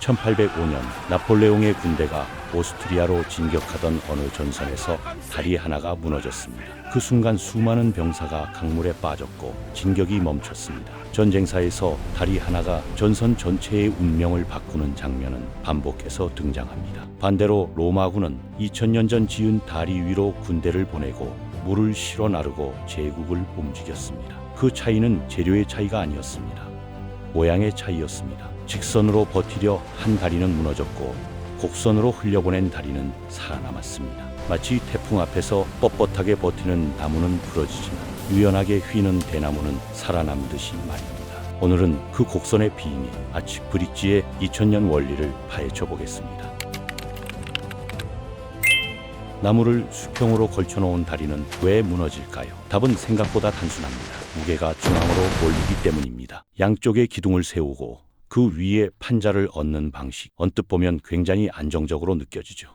1805년 나폴레옹의 군대가 오스트리아로 진격하던 어느 전선에서 다리 하나가 무너졌습니다. 그 순간 수많은 병사가 강물에 빠졌고 진격이 멈췄습니다. 전쟁사에서 다리 하나가 전선 전체의 운명을 바꾸는 장면은 반복해서 등장합니다. 반대로 로마군은 2000년 전 지은 다리 위로 군대를 보내고 물을 실어 나르고 제국을 움직였습니다. 그 차이는 재료의 차이가 아니었습니다. 모양의 차이였습니다. 직선으로 버티려 한 다리는 무너졌고 곡선으로 흘려보낸 다리는 살아남았습니다. 마치 태풍 앞에서 뻣뻣하게 버티는 나무는 부러지지만 유연하게 휘는 대나무는 살아남듯이 말입니다. 오늘은 그 곡선의 비밀, 아치 브릿지의 2000년 원리를 파헤쳐 보겠습니다. 나무를 수평으로 걸쳐놓은 다리는 왜 무너질까요? 답은 생각보다 단순합니다. 무게가 중앙으로 몰리기 때문입니다. 양쪽에 기둥을 세우고 그 위에 판자를 얹는 방식, 언뜻 보면 굉장히 안정적으로 느껴지죠.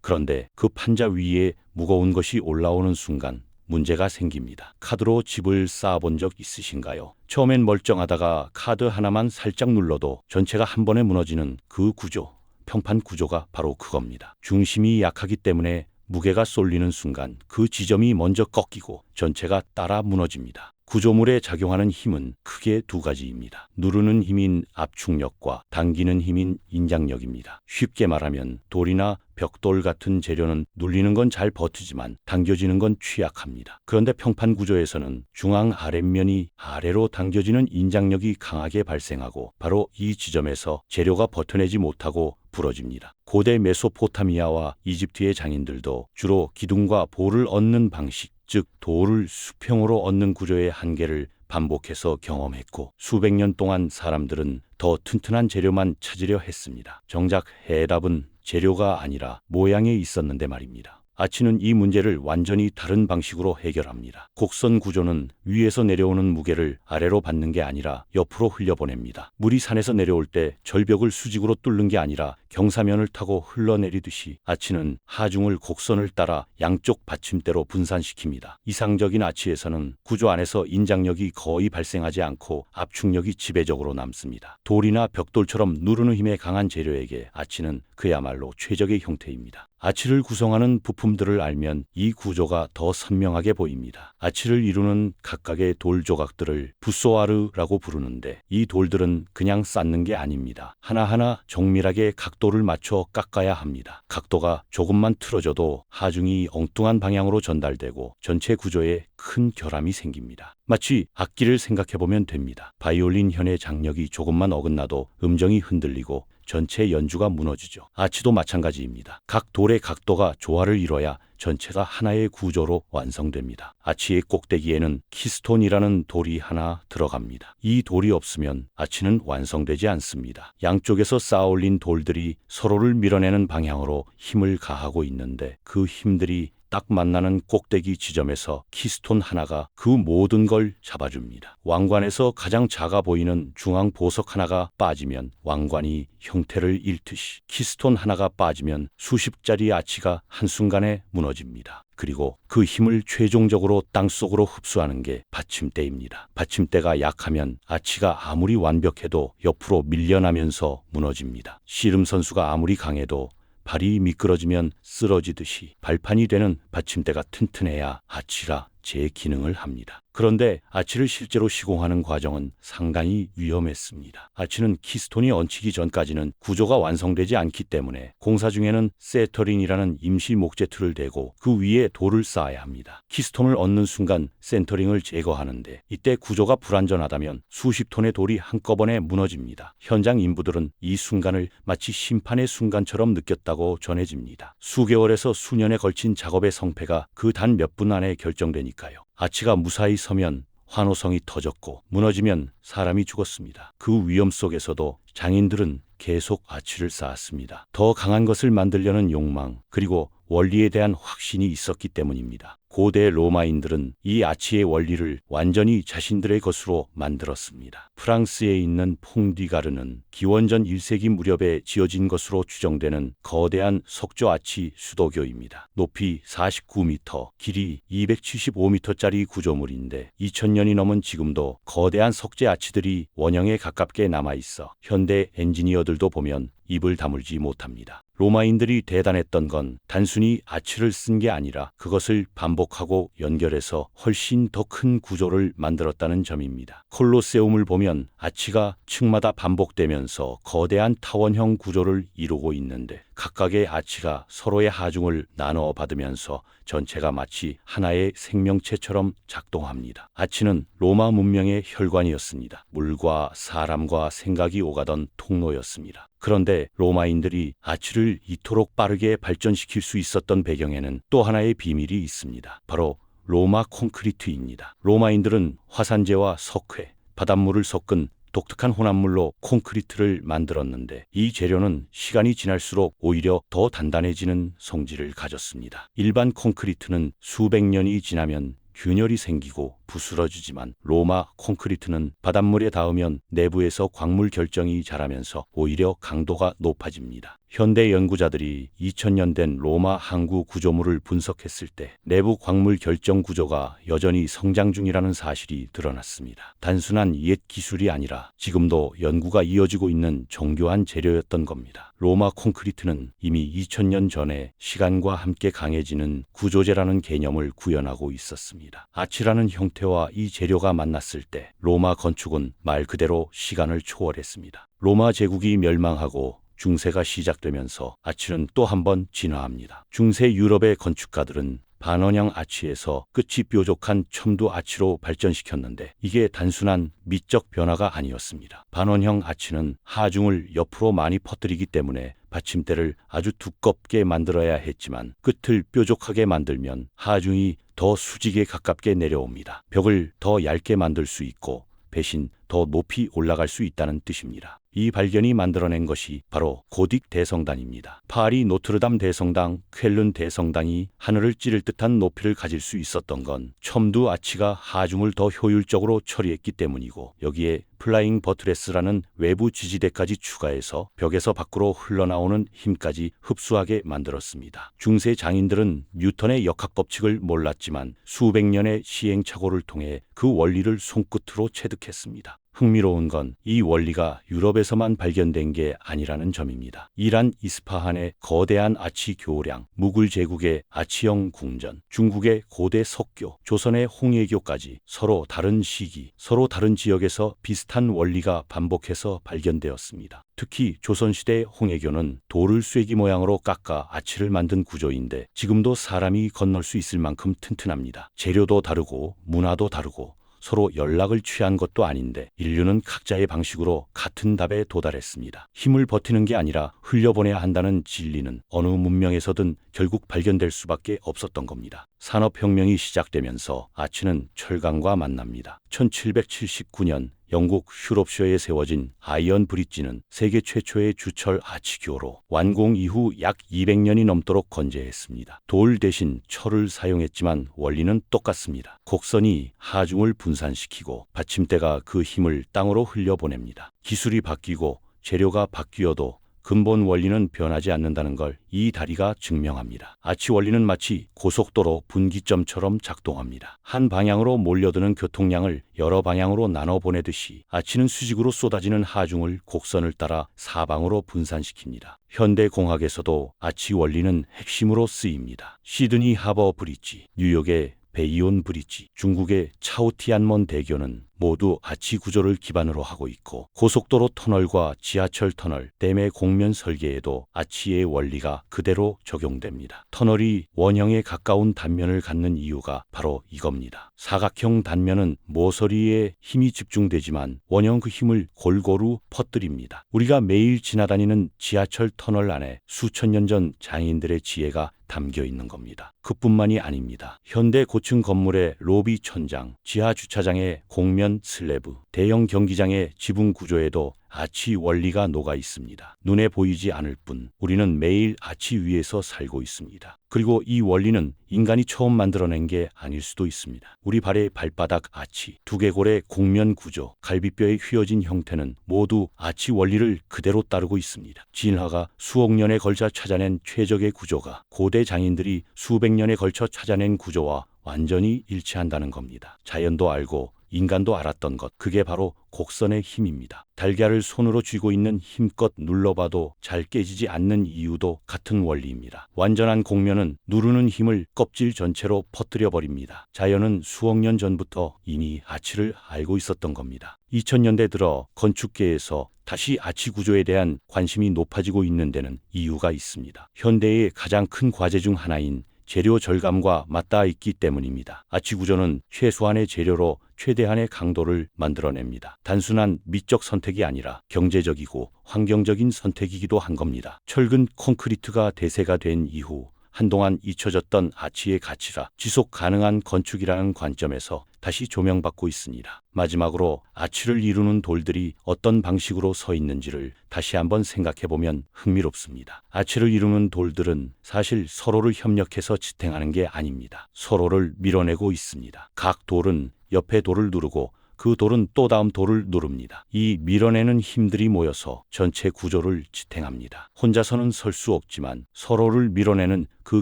그런데 그 판자 위에 무거운 것이 올라오는 순간 문제가 생깁니다. 카드로 집을 쌓아본 적 있으신가요? 처음엔 멀쩡하다가 카드 하나만 살짝 눌러도 전체가 한 번에 무너지는 그 구조, 평판 구조가 바로 그겁니다. 중심이 약하기 때문에 무게가 쏠리는 순간 그 지점이 먼저 꺾이고 전체가 따라 무너집니다. 구조물에 작용하는 힘은 크게 두 가지입니다. 누르는 힘인 압축력과 당기는 힘인 인장력입니다. 쉽게 말하면 돌이나 벽돌 같은 재료는 눌리는 건 잘 버티지만 당겨지는 건 취약합니다. 그런데 평판 구조에서는 중앙 아랫면이 아래로 당겨지는 인장력이 강하게 발생하고 바로 이 지점에서 재료가 버텨내지 못하고 부러집니다. 고대 메소포타미아와 이집트의 장인들도 주로 기둥과 볼을 얹는 방식, 즉 돌을 수평으로 얹는 구조의 한계를 반복해서 경험했고 수백 년 동안 사람들은 더 튼튼한 재료만 찾으려 했습니다. 정작 해답은 재료가 아니라 모양에 있었는데 말입니다. 아치는 이 문제를 완전히 다른 방식으로 해결합니다. 곡선 구조는 위에서 내려오는 무게를 아래로 받는 게 아니라 옆으로 흘려보냅니다. 물이 산에서 내려올 때 절벽을 수직으로 뚫는 게 아니라 경사면을 타고 흘러내리듯이 아치는 하중을 곡선을 따라 양쪽 받침대로 분산시킵니다. 이상적인 아치에서는 구조 안에서 인장력이 거의 발생하지 않고 압축력이 지배적으로 남습니다. 돌이나 벽돌처럼 누르는 힘에 강한 재료에게 아치는 그야말로 최적의 형태입니다. 아치를 구성하는 부품들을 알면 이 구조가 더 선명하게 보입니다. 아치를 이루는 각각의 돌 조각들을 부쏘아르라고 부르는데 이 돌들은 그냥 쌓는 게 아닙니다. 하나하나 정밀하게 각도를 맞춰 깎아야 합니다. 각도가 조금만 틀어져도 하중이 엉뚱한 방향으로 전달되고 전체 구조에 큰 결함이 생깁니다. 마치 악기를 생각해보면 됩니다. 바이올린 현의 장력이 조금만 어긋나도 음정이 흔들리고 전체 연주가 무너지죠. 아치도 마찬가지입니다. 각 돌의 각도가 조화를 이뤄야 전체가 하나의 구조로 완성됩니다. 아치의 꼭대기에는 키스톤이라는 돌이 하나 들어갑니다. 이 돌이 없으면 아치는 완성되지 않습니다. 양쪽에서 쌓아올린 돌들이 서로를 밀어내는 방향으로 힘을 가하고 있는데 그 힘들이 딱 만나는 꼭대기 지점에서 키스톤 하나가 그 모든 걸 잡아줍니다. 왕관에서 가장 작아 보이는 중앙 보석 하나가 빠지면 왕관이 형태를 잃듯이 키스톤 하나가 빠지면 수십짜리 아치가 한순간에 무너집니다. 그리고 그 힘을 최종적으로 땅속으로 흡수하는 게 받침대입니다. 받침대가 약하면 아치가 아무리 완벽해도 옆으로 밀려나면서 무너집니다. 씨름 선수가 아무리 강해도 발이 미끄러지면 쓰러지듯이 발판이 되는 받침대가 튼튼해야 아치라 제 기능을 합니다. 그런데 아치를 실제로 시공하는 과정은 상당히 위험했습니다. 아치는 키스톤이 얹히기 전까지는 구조가 완성되지 않기 때문에 공사 중에는 센터링이라는 임시 목재틀을 대고 그 위에 돌을 쌓아야 합니다. 키스톤을 얹는 순간 센터링을 제거하는데 이때 구조가 불완전하다면 수십 톤의 돌이 한꺼번에 무너집니다. 현장 인부들은 이 순간을 마치 심판의 순간처럼 느꼈다고 전해집니다. 수개월에서 수년에 걸친 작업의 성패가 그 단 몇 분 안에 결정되니까요. 아치가 무사히 서면 환호성이 터졌고 무너지면 사람이 죽었습니다. 그 위험 속에서도 장인들은 계속 아치를 쌓았습니다. 더 강한 것을 만들려는 욕망 그리고 원리에 대한 확신이 있었기 때문입니다. 고대 로마인들은 이 아치의 원리를 완전히 자신들의 것으로 만들었습니다. 프랑스에 있는 퐁디가르는 기원전 1세기 무렵에 지어진 것으로 추정되는 거대한 석조 아치 수도교입니다. 높이 49m, 길이 275m짜리 구조물인데 2000년이 넘은 지금도 거대한 석재 아치들이 원형에 가깝게 남아있어 현대 엔지니어들도 보면 입을 다물지 못합니다. 로마인들이 대단했던 건 단순히 아치를 쓴 게 아니라 그것을 반복하고 연결해서 훨씬 더 큰 구조를 만들었다는 점입니다. 콜로세움을 보면 아치가 층마다 반복되면서 거대한 타원형 구조를 이루고 있는데 각각의 아치가 서로의 하중을 나눠 받으면서 전체가 마치 하나의 생명체처럼 작동합니다. 아치는 로마 문명의 혈관이었습니다. 물과 사람과 생각이 오가던 통로였습니다. 그런데 로마인들이 아치를 이토록 빠르게 발전시킬 수 있었던 배경에는 또 하나의 비밀이 있습니다. 바로 로마 콘크리트입니다. 로마인들은 화산재와 석회, 바닷물을 섞은 독특한 혼합물로 콘크리트를 만들었는데 이 재료는 시간이 지날수록 오히려 더 단단해지는 성질을 가졌습니다. 일반 콘크리트는 수백 년이 지나면 균열이 생기고 부스러지지만 로마 콘크리트는 바닷물에 닿으면 내부에서 광물 결정이 자라면서 오히려 강도가 높아집니다. 현대 연구자들이 2000년 된 로마 항구 구조물을 분석했을 때 내부 광물 결정 구조가 여전히 성장 중이라는 사실이 드러났습니다. 단순한 옛 기술이 아니라 지금도 연구가 이어지고 있는 정교한 재료였던 겁니다. 로마 콘크리트는 이미 2000년 전에 시간과 함께 강해지는 구조재라는 개념을 구현하고 있었습니다. 아치라는 형태와 이 재료가 만났을 때 로마 건축은 말 그대로 시간을 초월했습니다. 로마 제국이 멸망하고 중세가 시작되면서 아치는 또 한 번 진화합니다. 중세 유럽의 건축가들은 반원형 아치에서 끝이 뾰족한 첨두 아치로 발전시켰는데 이게 단순한 미적 변화가 아니었습니다. 반원형 아치는 하중을 옆으로 많이 퍼뜨리기 때문에 받침대를 아주 두껍게 만들어야 했지만 끝을 뾰족하게 만들면 하중이 더 수직에 가깝게 내려옵니다. 벽을 더 얇게 만들 수 있고 대신 더 높이 올라갈 수 있다는 뜻입니다. 이 발견이 만들어낸 것이 바로 고딕 대성당입니다. 파리 노트르담 대성당, 쾰른 대성당이 하늘을 찌를 듯한 높이를 가질 수 있었던 건 첨두 아치가 하중을 더 효율적으로 처리했기 때문이고 여기에 플라잉 버트레스라는 외부 지지대까지 추가해서 벽에서 밖으로 흘러나오는 힘까지 흡수하게 만들었습니다. 중세 장인들은 뉴턴의 역학법칙을 몰랐지만 수백 년의 시행착오를 통해 그 원리를 손끝으로 체득했습니다. 흥미로운 건 이 원리가 유럽에서만 발견된 게 아니라는 점입니다. 이란 이스파한의 거대한 아치 교량, 무굴 제국의 아치형 궁전, 중국의 고대 석교, 조선의 홍해교까지 서로 다른 시기, 서로 다른 지역에서 비슷한 원리가 반복해서 발견되었습니다. 특히 조선시대 홍해교는 돌을 쐐기 모양으로 깎아 아치를 만든 구조인데 지금도 사람이 건널 수 있을 만큼 튼튼합니다. 재료도 다르고 문화도 다르고 서로 연락을 취한 것도 아닌데 인류는 각자의 방식으로 같은 답에 도달했습니다. 힘을 버티는 게 아니라 흘려보내야 한다는 진리는 어느 문명에서든 결국 발견될 수밖에 없었던 겁니다. 산업혁명이 시작되면서 아치는 철강과 만납니다. 1779년 영국 슈롭셔에 세워진 아이언 브릿지는 세계 최초의 주철 아치교로 완공 이후 약 200년이 넘도록 건재했습니다. 돌 대신 철을 사용했지만 원리는 똑같습니다. 곡선이 하중을 분산시키고 받침대가 그 힘을 땅으로 흘려보냅니다. 기술이 바뀌고 재료가 바뀌어도 근본 원리는 변하지 않는다는 걸 이 다리가 증명합니다. 아치 원리는 마치 고속도로 분기점처럼 작동합니다. 한 방향으로 몰려드는 교통량을 여러 방향으로 나눠 보내듯이 아치는 수직으로 쏟아지는 하중을 곡선을 따라 사방으로 분산시킵니다. 현대 공학에서도 아치 원리는 핵심으로 쓰입니다. 시드니 하버 브릿지, 뉴욕의 베이온 브릿지, 중국의 차오티안먼 대교는 모두 아치 구조를 기반으로 하고 있고 고속도로 터널과 지하철 터널, 댐의 공면 설계에도 아치의 원리가 그대로 적용됩니다. 터널이 원형에 가까운 단면을 갖는 이유가 바로 이겁니다. 사각형 단면은 모서리에 힘이 집중되지만 원형 그 힘을 골고루 퍼뜨립니다. 우리가 매일 지나다니는 지하철 터널 안에 수천 년 전 장인들의 지혜가 담겨 있는 겁니다. 그뿐만이 아닙니다. 현대 고층 건물의 로비 천장, 지하 주차장의 곡면 슬래브, 대형 경기장의 지붕 구조에도 아치 원리가 녹아 있습니다. 눈에 보이지 않을 뿐 우리는 매일 아치 위에서 살고 있습니다. 그리고 이 원리는 인간이 처음 만들어낸 게 아닐 수도 있습니다. 우리 발의 발바닥 아치, 두개골의 곡면 구조, 갈비뼈의 휘어진 형태는 모두 아치 원리를 그대로 따르고 있습니다. 진화가 수억 년에 걸쳐 찾아낸 최적의 구조가 고대 장인들이 수백 년에 걸쳐 찾아낸 구조와 완전히 일치한다는 겁니다. 자연도 알고 인간도 알았던 것, 그게 바로 곡선의 힘입니다. 달걀을 손으로 쥐고 있는 힘껏 눌러봐도 잘 깨지지 않는 이유도 같은 원리입니다. 완전한 곡면은 누르는 힘을 껍질 전체로 퍼뜨려 버립니다. 자연은 수억 년 전부터 이미 아치를 알고 있었던 겁니다. 2000년대 들어 건축계에서 다시 아치 구조에 대한 관심이 높아지고 있는 데는 이유가 있습니다. 현대의 가장 큰 과제 중 하나인 재료 절감과 맞닿아 있기 때문입니다. 아치 구조는 최소한의 재료로 최대한의 강도를 만들어냅니다. 단순한 미적 선택이 아니라 경제적이고 환경적인 선택이기도 한 겁니다. 철근 콘크리트가 대세가 된 이후 한동안 잊혀졌던 아치의 가치가 지속 가능한 건축이라는 관점에서 다시 조명받고 있습니다. 마지막으로 아치를 이루는 돌들이 어떤 방식으로 서 있는지를 다시 한번 생각해보면 흥미롭습니다. 아치를 이루는 돌들은 사실 서로를 협력해서 지탱하는 게 아닙니다. 서로를 밀어내고 있습니다. 각 돌은 옆에 돌을 누르고 그 돌은 또 다음 돌을 누릅니다. 이 밀어내는 힘들이 모여서 전체 구조를 지탱합니다. 혼자서는 설 수 없지만 서로를 밀어내는 그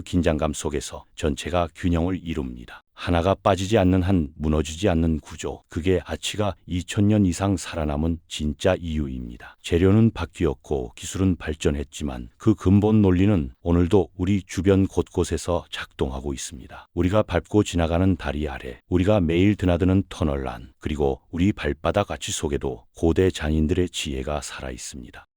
긴장감 속에서 전체가 균형을 이룹니다. 하나가 빠지지 않는 한 무너지지 않는 구조, 그게 아치가 2000년 이상 살아남은 진짜 이유입니다. 재료는 바뀌었고 기술은 발전했지만 그 근본 논리는 오늘도 우리 주변 곳곳에서 작동하고 있습니다. 우리가 밟고 지나가는 다리 아래, 우리가 매일 드나드는 터널 안, 그리고 우리 발바닥 아치 속에도 고대 장인들의 지혜가 살아 있습니다.